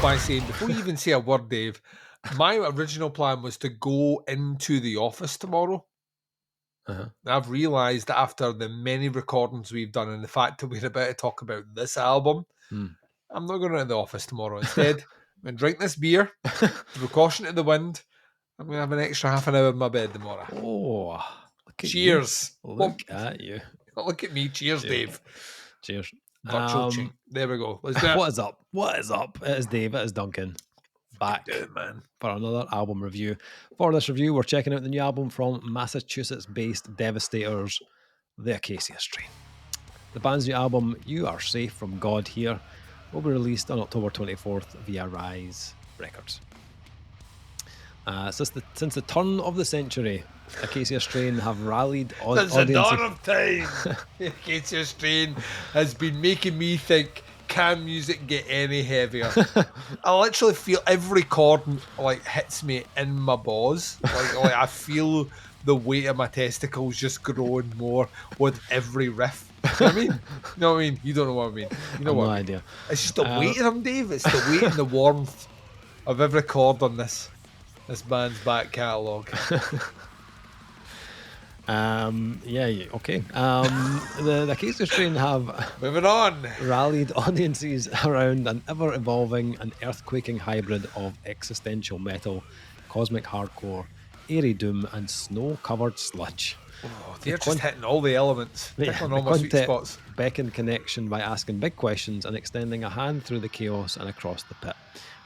by saying, before you even say a word, Dave, my original plan was to go into the office tomorrow. I've realised after the many recordings we've done and the fact that we're about to talk about this album, I'm not going to the office tomorrow. Instead, I'm going to drink this beer, throw caution to the wind. I'm going to have an extra half an hour in my bed tomorrow. Oh, look at cheers. You. Look at you. Look at me. Cheers, Dave. Cheers. Virtual chink. There we go. Let's do it. What is up? What is up? It is Dave. It is Duncan. Back man. For another album review. For this review, we're checking out the new album from Massachusetts-based Devastators, the Acacia Strain. The band's new album, You Are Safe from God Here, will be released on October 24th via Rise Records. Since the turn of the century, Acacia Strain have rallied audiences. Since the dawn of time, Acacia Strain has been making me think, can music get any heavier? I literally feel every chord like hits me in my balls. Like I feel the weight of my testicles just growing more with every riff. You know what I mean? You know what I mean? You don't know what I mean. You know what I mean? Idea. It's just the weight of them, Dave. It's the weight and the warmth of every chord on this band's back catalogue. Okay. The Acacia Strain have moving on rallied audiences around an ever-evolving and earthquaking hybrid of existential metal, cosmic hardcore, airy doom, and snow-covered sludge. Oh, they're just hitting all the elements. Yeah, all my sweet spots. Beckon connection by asking big questions and extending a hand through the chaos and across the pit.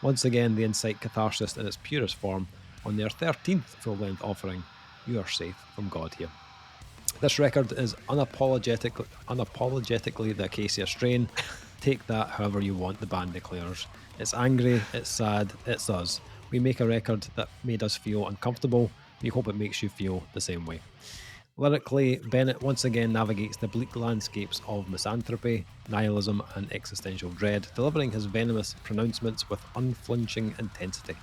Once again, they incite catharsis in its purest form on their 13th full-length offering, You Are Safe from God Here. This record is unapologetically the Acacia Strain. Take that however you want, the band declares. It's angry, it's sad, it's us. We make a record that made us feel uncomfortable. We hope it makes you feel the same way. Lyrically, Bennett once again navigates the bleak landscapes of misanthropy, nihilism, and existential dread, delivering his venomous pronouncements with unflinching intensity.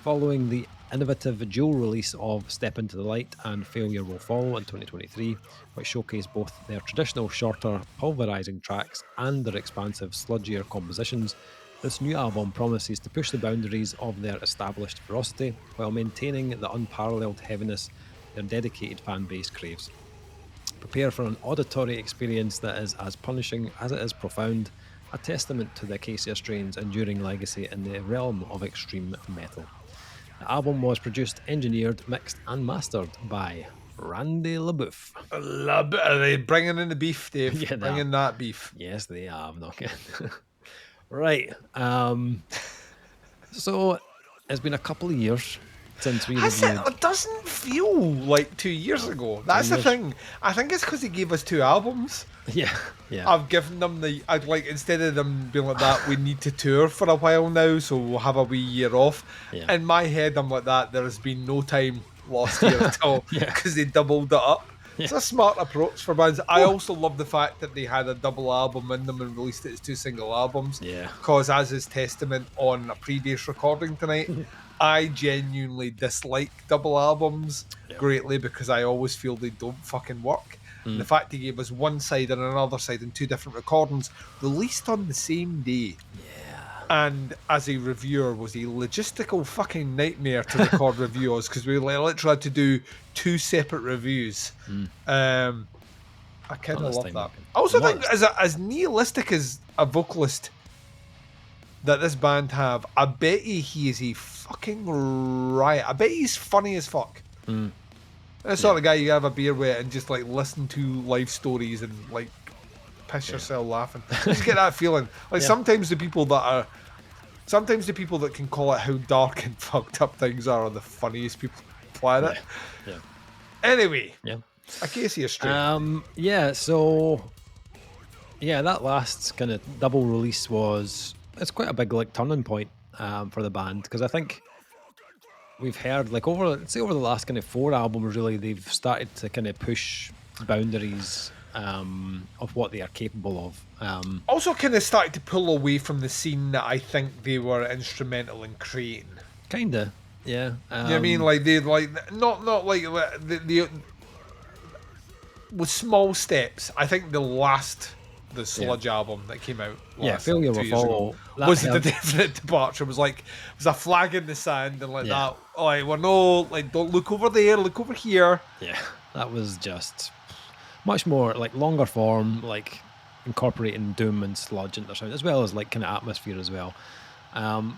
Following the innovative dual release of Step Into the Light and Failure Will Follow in 2023, which showcase both their traditional shorter, pulverizing tracks and their expansive, sludgier compositions, this new album promises to push the boundaries of their established ferocity while maintaining the unparalleled heaviness their dedicated fan base craves. Prepare for an auditory experience that is as punishing as it is profound, a testament to the Acacia Strain's enduring legacy in the realm of extreme metal. The album was produced, engineered, mixed and mastered by Randy LaBeouf. Are they bringing in the beef, Dave? Yeah, bringing that beef. Yes, they have. Right. So it's been a couple of years since we reviewed. It doesn't feel like 2 years ago. That's the thing. I think it's because he gave us 2 albums. Yeah. I've given them instead of them being like that, we need to tour for a while now, so we'll have a wee year off. Yeah. In my head, I'm like that. There has been no time lost here at all because they doubled it up. Yeah. It's a smart approach for bands. I also love the fact that they had a double album in them and released it as 2 single albums. Yeah. Because as is testament on a previous recording tonight, I genuinely dislike double albums greatly because I always feel they don't fucking work. And the fact he gave us one side and another side and 2 different recordings released on the same day. And as a reviewer was a logistical fucking nightmare to record reviews because we literally had to do 2 separate reviews. I kind of love that. I also think as nihilistic as a vocalist that this band have, I bet he is a fucking riot. I bet he's funny as fuck. That's the sort of guy you have a beer with and just like listen to life stories and like piss yourself laughing. Just get that feeling. Like sometimes the people that can call it how dark and fucked up things are the funniest people on the planet. Yeah. Anyway. Acacia Strain. That last kind of double release it's quite a big like turning point for the band because I think we've heard like over the last kind of 4 albums really they've started to kind of push boundaries of what they are capable of. Also kind of started to pull away from the scene that I think they were instrumental in creating. Kinda, yeah. You know what I mean? Like they not like the with small steps. I think the last the Sludge album that came out Failure 2 Will years ago, Follow. was it a definite departure? It was a flag in the sand and that. Like, we're no, like, don't look over there, look over here. Yeah, that was just much more like longer form, like incorporating doom and sludge into their sound, as well as like kind of atmosphere as well.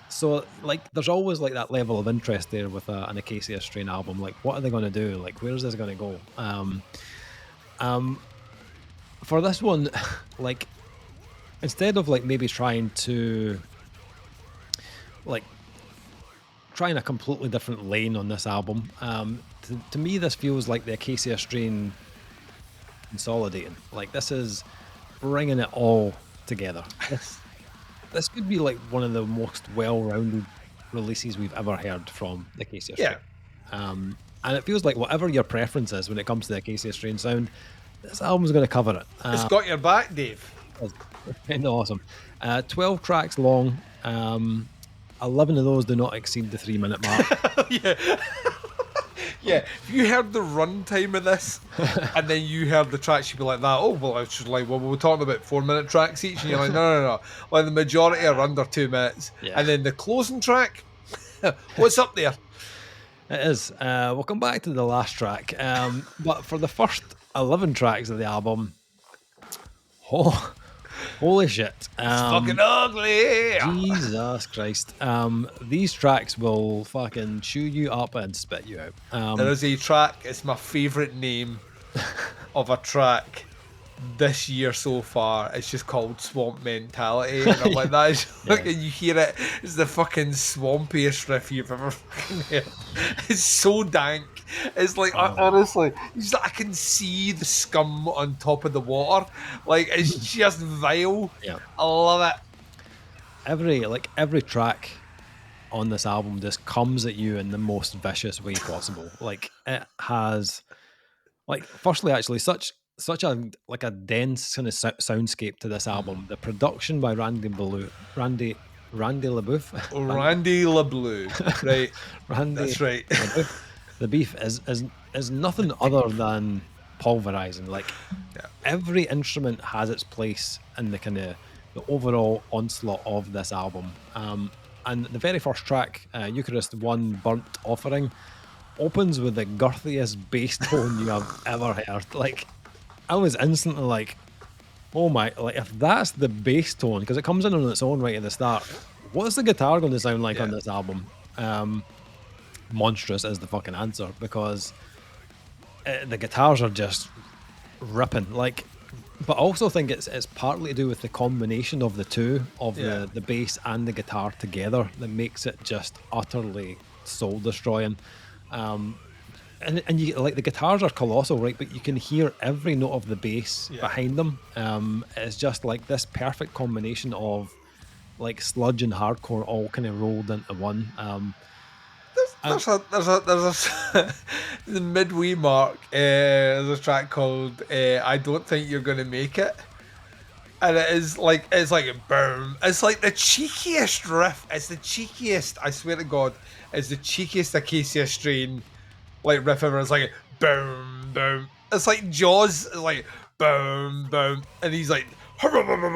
So like there's always like that level of interest there with an Acacia Strain album. Like, what are they going to do? Like, where's this going to go? For this one, like, instead of like maybe trying a completely different lane on this album, to me this feels like the Acacia Strain consolidating. Like, this is bringing it all together. This could be like one of the most well-rounded releases we've ever heard from the Acacia Strain. And it feels like whatever your preference is when it comes to the Acacia Strain sound, this album's going to cover it. It's got your back, Dave. It's kind of awesome. 12 tracks long. 11 of those do not exceed the 3-minute mark. Yeah, if you heard the runtime of this and then you heard the tracks, you'd be like that. Oh, well, I was just like, well, we're talking about 4-minute tracks each. And you're like, no. Like, the majority are under 2 minutes. Yeah. And then the closing track, what's up there? It is. We'll come back to the last track. But for the first 11 tracks of the album, holy shit. It's fucking ugly. Jesus Christ. These tracks will fucking chew you up and spit you out. There is a track, it's my favourite name of a track this year so far. It's just called Swamp Mentality. And I'm like, that is and you hear it, it's the fucking swampiest riff you've ever fucking heard. It's so dank. It's like, honestly, I can see the scum on top of the water. Like, it's just vile. Yeah. I love it. Every track on this album just comes at you in the most vicious way possible. Like, it has, like, firstly, actually, such a dense kind of soundscape to this album. The production by Randy LaBeouf. Randy LaBeouf, right? That's right. LaBeouf. The beef is nothing other than pulverizing. Like, every instrument has its place in the kind of the overall onslaught of this album. And the very first track, Eucharist 1 Burnt Offering, opens with the girthiest bass tone you have ever heard. Like, I was instantly like, oh my, like, if that's the bass tone, because it comes in on its own right at the start, what's the guitar going to sound like on this album? Monstrous is the fucking answer, because the guitars are just ripping. Like, but I also think it's partly to do with the combination of the two, of the bass and the guitar together, that makes it just utterly soul destroying. And you, like, the guitars are colossal, right? But you can hear every note of the bass behind them. It's just like this perfect combination of like sludge and hardcore all kind of rolled into one. There's a the midway mark. There's a track called "I Don't Think You're Gonna Make It," and it's like boom. It's like the cheekiest riff. It's the cheekiest. I swear to God, it's the cheekiest Acacia Strain like riff ever. It's like boom, boom. It's like Jaws. It's like boom, boom, and he's like boom, boom.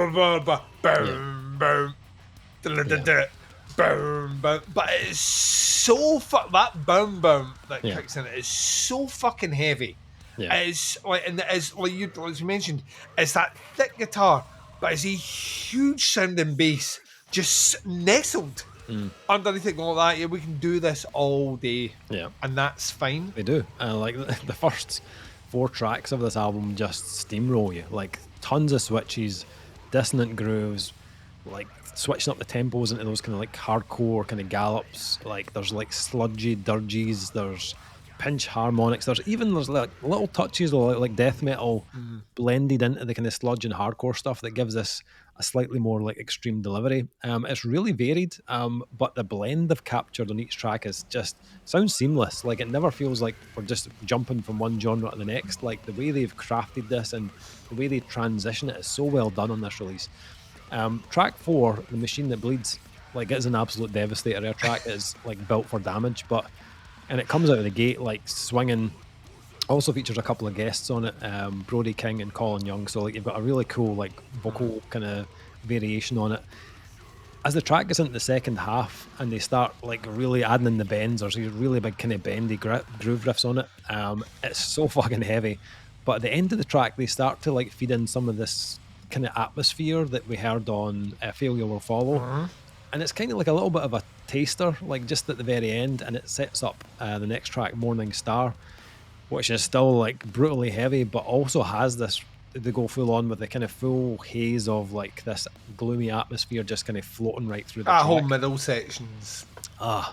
Boom, boom, but it's so that boom boom that kicks in is so fucking heavy. It's like, and it's like you mentioned, it's that thick guitar, but it's a huge sounding bass just nestled underneath it. Going like that, we can do this all day, and that's fine. They do, like the first 4 tracks of this album just steamroll you, like tons of switches, dissonant grooves, like switching up the tempos into those kind of like hardcore kind of gallops. Like, there's like sludgy dirges, there's pinch harmonics, there's like little touches of like death metal blended into the kind of sludge and hardcore stuff that gives this a slightly more like extreme delivery. It's really varied, but the blend they've captured on each track is just sounds seamless. Like, it never feels like we're just jumping from one genre to the next. Like, the way they've crafted this and the way they transition it is so well done on this release. Track 4, The Machine That Bleeds, like, it's an absolute devastator. Our track is like built for damage, and it comes out of the gate like swinging Also features a couple of guests on it, Brody King and Colin Young. So like you've got a really cool like vocal kind of variation on it. As the track gets into the second half and they start like really adding in the bends, there's these really big kind of bendy groove riffs on it. It's so fucking heavy. But at the end of the track, they start to like feed in some of this kind of atmosphere that we heard on Failure Will Follow. And it's kind of like a little bit of a taster, like just at the very end, and it sets up the next track, Morning Star, which is still like brutally heavy, but also has this, they go full on with the kind of full haze of like this gloomy atmosphere just kind of floating right through the track. whole middle sections. So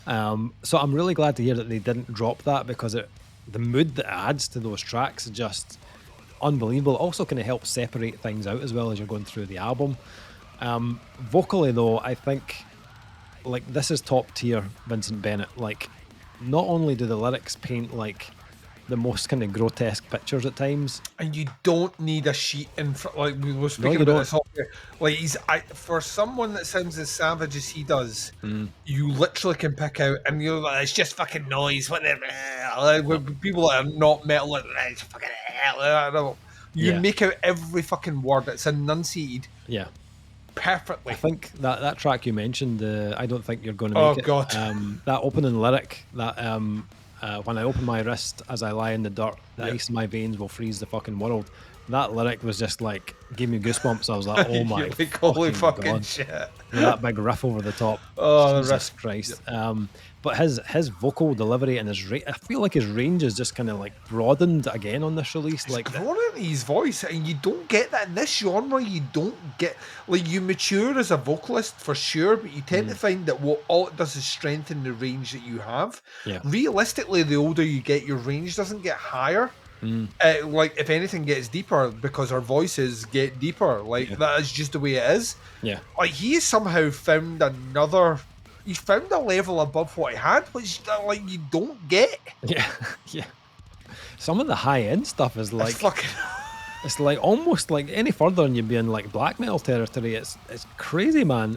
I'm really glad to hear that they didn't drop that, because the mood that it adds to those tracks is just unbelievable. It also kind of helps separate things out as well as you're going through the album. Vocally though, I think like this is top tier Vincent Bennett. Like not only do the lyrics paint like the most kind of grotesque pictures at times, and you don't need a sheet in front. Like we were speaking you about don't. this here. Like for someone that sounds as savage as he does, you literally can pick out, and you're like, it's just fucking noise. Whatever. Like, people that are not metal, like, it's fucking hell. I don't know. You make out every fucking word. It's enunciated. Yeah. Perfectly. I think that track you mentioned, I don't think you're going to make it. Oh god. That opening lyric, that when I open my wrist as I lie in the dirt, the ice in my veins will freeze the fucking world. That lyric was just like gave me goosebumps. I was like, oh my like, holy fucking god. shit. With that big riff over the top. Oh, Jesus Christ. But his vocal delivery and I feel like his range is just kind of like broadened again on this release. It's like growing into his voice, and you don't get that in this genre. You don't get, like, you mature as a vocalist for sure, but you tend to find that what all it does is strengthen the range that you have. Yeah. Realistically, the older you get, your range doesn't get higher. Like, if anything, gets deeper, because our voices get deeper. Like, that is just the way it is. Yeah. Like, he has somehow found he's found a level above what he had, which, like, you don't get. Yeah. Yeah. Some of the high end stuff is like, it's like almost like any further and you'd be in like black metal territory. It's crazy, man.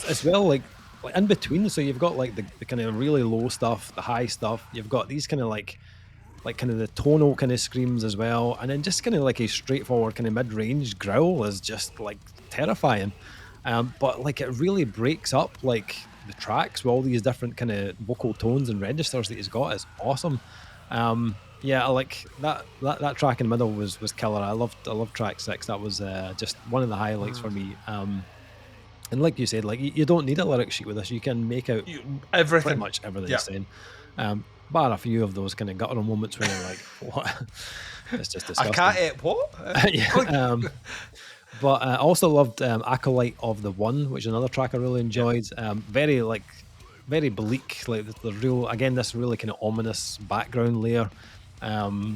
As well, like in between. So you've got like the kind of really low stuff, the high stuff. You've got these kind of like kind of the tonal kind of screams as well, and then just kind of like a straightforward kind of mid-range growl is just like terrifying. But like it really breaks up like the tracks with all these different kind of vocal tones and registers that he's got. Is awesome. Yeah, I like that track in the middle was killer. I loved track 6. That was just one of the highlights for me. And like you said, like you don't need a lyric sheet with this. You can make out everything, pretty much everything he's saying. Bar a few of those kind of guttural moments where you're like, what? It's just disgusting. I can't eat what? Yeah. But I also loved Acolyte of the One, which is another track I really enjoyed. Very bleak, like the real, again, this really kind of ominous background layer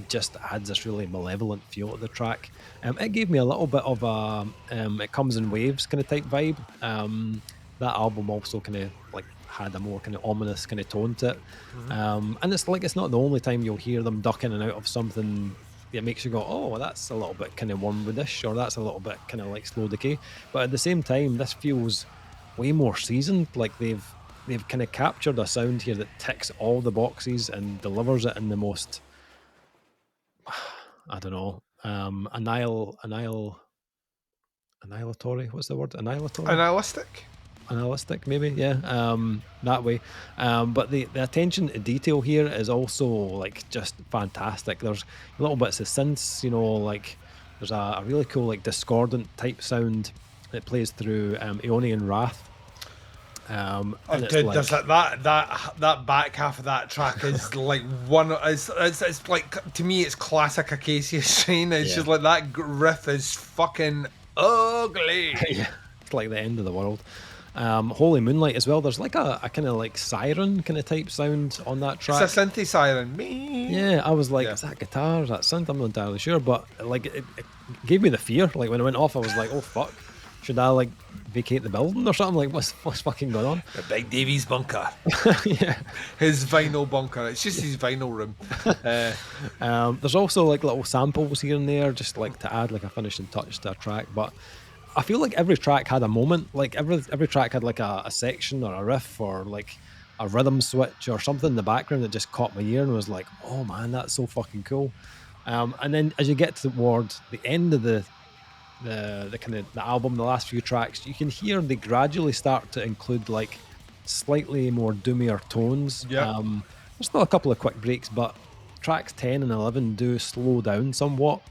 just adds this really malevolent feel to the track. It gave me a little bit of a It Comes in Waves kind of type vibe. That album also kind of like had a more kind of ominous kind of tone to it. And it's like, it's not the only time you'll hear them duck in and out of something that makes you go, oh, that's a little bit kind of wormwoodish, or that's a little bit kind of like slow decay. But at the same time, this feels way more seasoned. Like they've kind of captured a sound here that ticks all the boxes and delivers it in the most, I don't know, annihilatory. What's the word? Annihilatory? Nihilistic, maybe, yeah, that way. But the attention to detail here is also like just fantastic. There's little bits of synths, you know, like there's a really cool like discordant type sound that plays through Aeonian Wrath. And there's that back half of that track is like it's like, to me, it's classic Acacia Strain. It's just like that riff is fucking ugly. Yeah, it's like the end of the world. Holy Moonlight as well. There's like a kind of like siren kind of type sound on that track. It's a synthy siren. Yeah, I was like, is that guitar? Is that synth? I'm not entirely sure, but like it gave me the fear. Like when it went off, I was like, oh fuck, should I like vacate the building or something? Like what's fucking going on? The Big Davey's bunker. Yeah, his vinyl bunker. It's just his vinyl room. There's also like little samples here and there, just like to add like a finishing touch to a track, but I feel like every track had a moment. Like every track had like a section or a riff or like a rhythm switch or something in the background that just caught my ear and was like, oh man, that's so fucking cool. And then as you get towards the end of the kind of the album, the last few tracks, you can hear they gradually start to include like slightly more doomier tones. Yep. There's still a couple of quick breaks, but tracks 10 and 11 do slow down somewhat,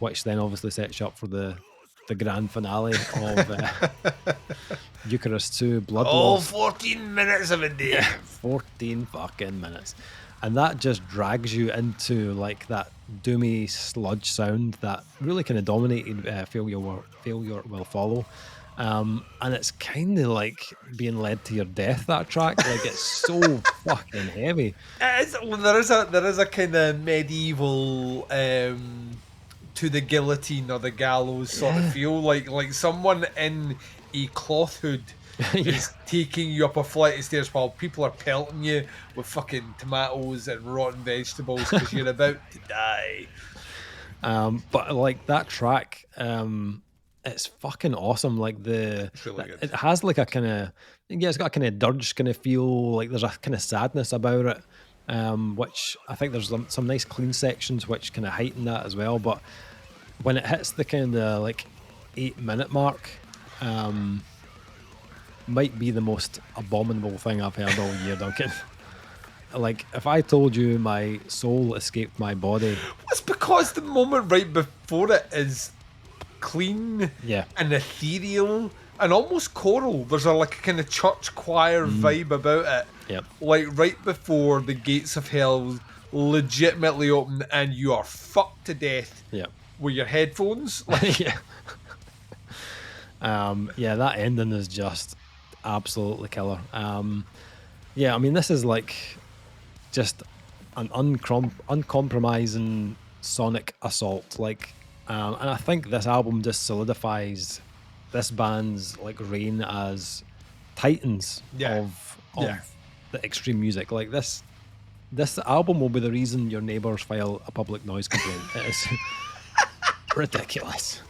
which then obviously sets you up for the grand finale of Eucharist 2 Bloodlust. 14 minutes of a day. 14 fucking minutes. And that just drags you into like that doomy sludge sound that really kind of dominated Failure Will Follow. And it's kind of like being led to your death, that track. Like, it's so fucking heavy. There is a kind of medieval to the guillotine or the gallows sort of feel, like someone in a cloth hood is taking you up a flight of stairs while people are pelting you with fucking tomatoes and rotten vegetables because you're about to die. But like that track, it's fucking awesome. Like It's really good. it has like a kind of, it's got a kind of dirge kind of feel. Like there's a kind of sadness about it, which I think there's some nice clean sections which kind of heighten that as well. But when it hits the kind of like 8-minute mark, might be the most abominable thing I've heard all year, Duncan. Like, if I told you my soul escaped my body... It's because the moment right before it is clean and ethereal and almost choral. There's a kind of church choir vibe about it. Yep. Like, right before the gates of hell legitimately open and you are fucked to death with your headphones. Like, that ending is just absolutely killer. I mean, this is like just an uncompromising sonic assault. Like, and I think this album just solidifies this band's like reign as titans of the extreme music. Like this album will be the reason your neighbors file a public noise complaint. It is ridiculous.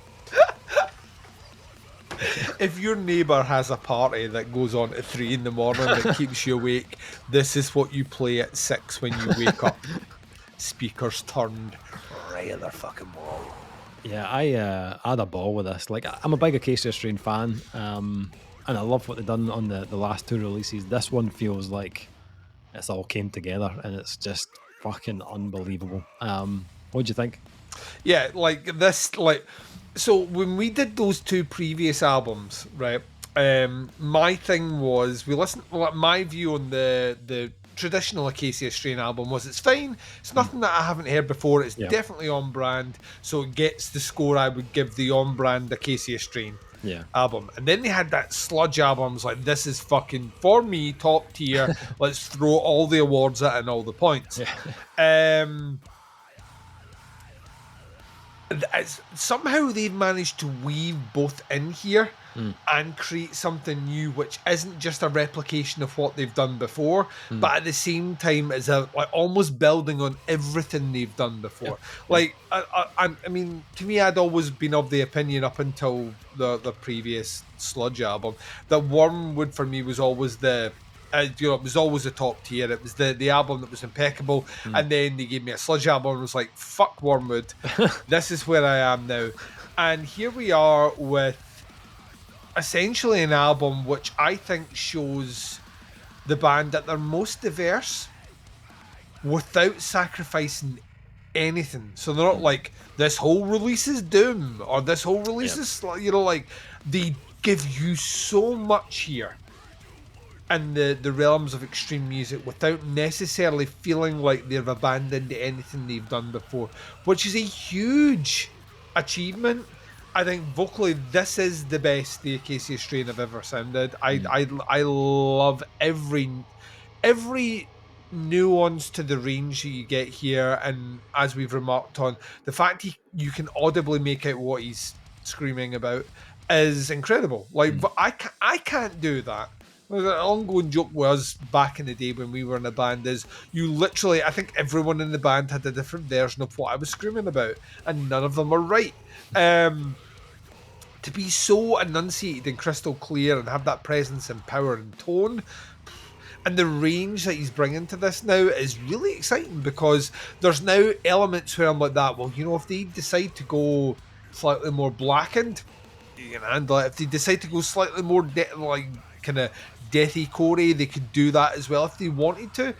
If your neighbour has a party that goes on at 3 a.m. that keeps you awake, this is what you play at 6 when you wake up. Speakers turned right at their fucking wall. Yeah, I had a ball with this. Like, I'm a big Acacia Strain fan, and I love what they've done on the last 2 releases. This one feels like it's all came together, and it's just fucking unbelievable. What'd you think? Yeah, like this, like... So when we did those 2 previous albums, right, my thing was, my view on the traditional Acacia Strain album was it's fine, it's nothing that I haven't heard before, it's definitely on brand, so it gets the score I would give the on brand Acacia Strain album. And then they had that Sludge album. I was like, this is fucking, for me, top tier. Let's throw all the awards at it and all the points. Somehow they've managed to weave both in here and create something new, which isn't just a replication of what they've done before, but at the same time is almost building on everything they've done before. Like, I mean, to me, I'd always been of the opinion up until the previous Sludge album that Wormwood for me was always it was always the top tier. It was the album that was impeccable. And then they gave me a Sludge album and was like, fuck Wormwood. This is where I am now. And here we are with essentially an album which I think shows the band at their most diverse without sacrificing anything. So they're not like, this whole release is doom or this whole release is, like, they give you so much here in the realms of extreme music without necessarily feeling like they've abandoned anything they've done before, which is a huge achievement. I think vocally this is the best the Acacia Strain have ever sounded. I love every nuance to the range that you get here, and as we've remarked on, the fact you can audibly make out what he's screaming about is incredible. Like, but I can't do that. An ongoing joke was back in the day when we were in a band is you literally, I think everyone in the band had a different version of what I was screaming about, and none of them were right. To be so enunciated and crystal clear and have that presence and power and tone, And the range that he's bringing to this now is really exciting, because there's now elements where I'm like that, well, you know, if they decide to go slightly more blackened, you can handle it. If they decide to go slightly more like kind of deathy corey, they could do that as well if they wanted to.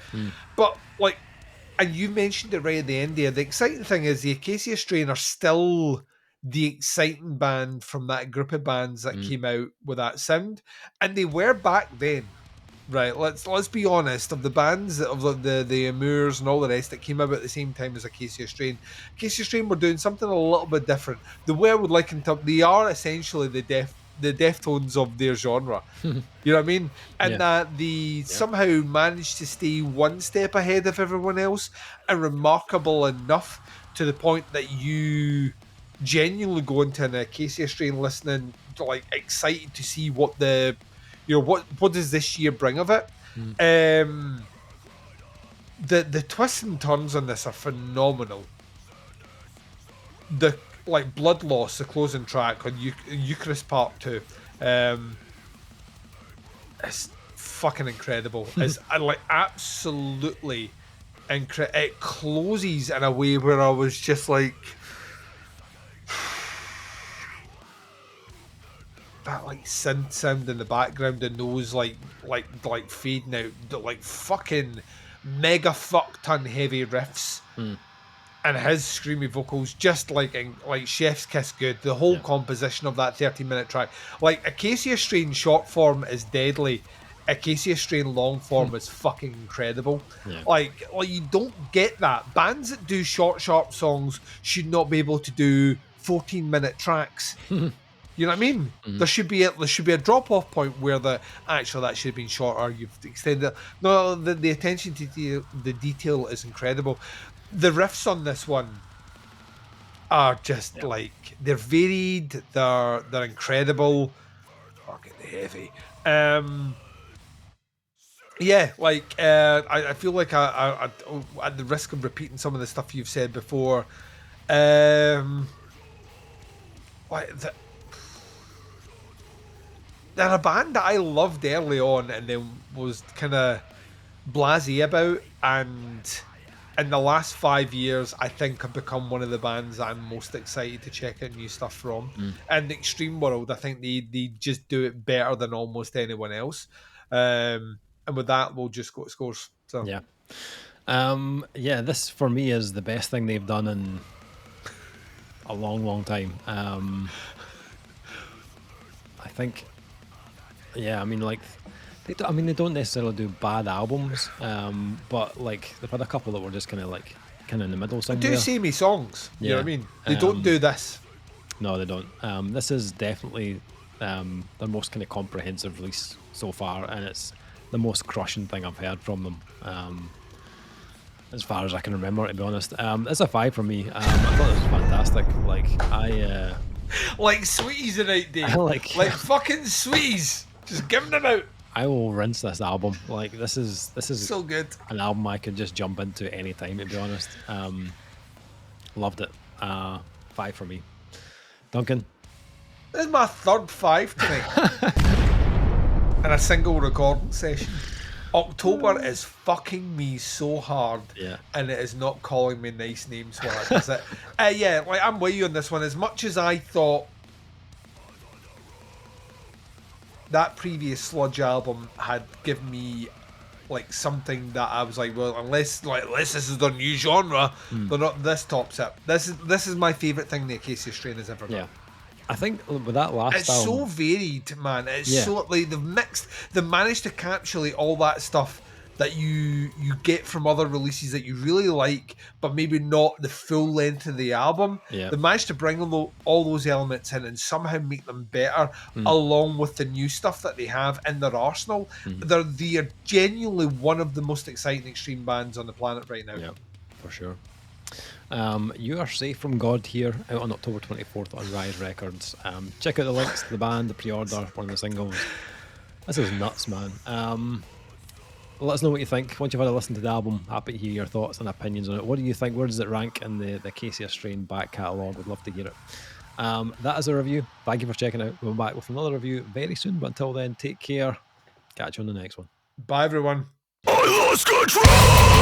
But like, and you mentioned it right at the end there, the exciting thing is the Acacia Strain are still the exciting band from that group of bands that came out with that sound, and they were back then. Right, let's be honest. Of the bands, of the Amours and all the rest that came out at the same time as Acacia Strain, Acacia Strain were doing something a little bit different. The way I would liken to, they are essentially the Deftones of their genre. You know what I mean? And that they somehow managed to stay one step ahead of everyone else, and remarkable enough to the point that you genuinely go into an Acacia Strain listening, like excited to see what the, you know, what does this year bring of it. The twists and turns on this are phenomenal. The like Blood Loss, the closing track on Eucharist Part 2, it's fucking incredible. It's like absolutely incredible. It closes in a way where I was just like, that like synth sound in the background and those like fading out, the like fucking mega fuck ton heavy riffs, and his screamy vocals, just like in, like Chef's Kiss good. The whole composition of that 30-minute track, like Acacia Strain short form is deadly. Acacia Strain long form is fucking incredible. Like you don't get that. Bands that do short, sharp songs should not be able to do 14-minute tracks. You know what I mean? There should be a drop off point where that should have been shorter. You've extended it. No, the attention to the detail is incredible. The riffs on this one are just like, they're varied. They're incredible. Fucking heavy. Yeah, like I feel like I at the risk of repeating some of the stuff you've said before, like they're a band that I loved early on and then was kind of blasé about, and in the last 5 years I think have become one of the bands I'm most excited to check out new stuff from. And the Extreme World, I think they just do it better than almost anyone else. And with that, we'll just go to scores. So this for me is the best thing they've done in a long time. I think, I mean, like, they don't necessarily do bad albums, but like they've had a couple that were just kind of in the middle somewhere. Do see me songs, you know what I mean? They don't do this. No, they don't. This is definitely their most kind of comprehensive release so far, and it's the most crushing thing I've heard from them, as far as I can remember, to be honest. It's a 5 for me. I thought it was fantastic. Like like sweeties tonight, Dave. like fucking sweeties. Just giving them out. I will rinse this album. Like this is so good. An album I could just jump into any time, to be honest. Loved it. 5 for me. Duncan? This is my third 5 tonight. In a single recording session. October is fucking me so hard, and it is not calling me nice names while it does it. Like I'm with you on this one. As much as I thought that previous Sludge album had given me like something that I was like, well, unless this is their new genre, they're not. This tops it. This is my favourite thing the Acacia Strain has ever done. Yeah. I think with that last album, so varied, man. It's so like they've managed to capsulate all that stuff that you get from other releases that you really like, but maybe not the full length of the album. They managed to bring all those elements in and somehow make them better, along with the new stuff that they have in their arsenal. They are genuinely one of the most exciting extreme bands on the planet right now. Yeah, for sure. You Are Safe From God here, out on October 24th on Rise Records. Check out the links to the band, the pre-order, one of the singles. This is nuts, man. Let us know what you think. Once you've had a listen to the album, happy to hear your thoughts and opinions on it. What do you think? Where does it rank in the Acacia Strain back catalogue? Would love to hear it. That is a review. Thank you for checking out. We'll be back with another review very soon, but until then, take care. Catch you on the next one. Bye, everyone. I lost control!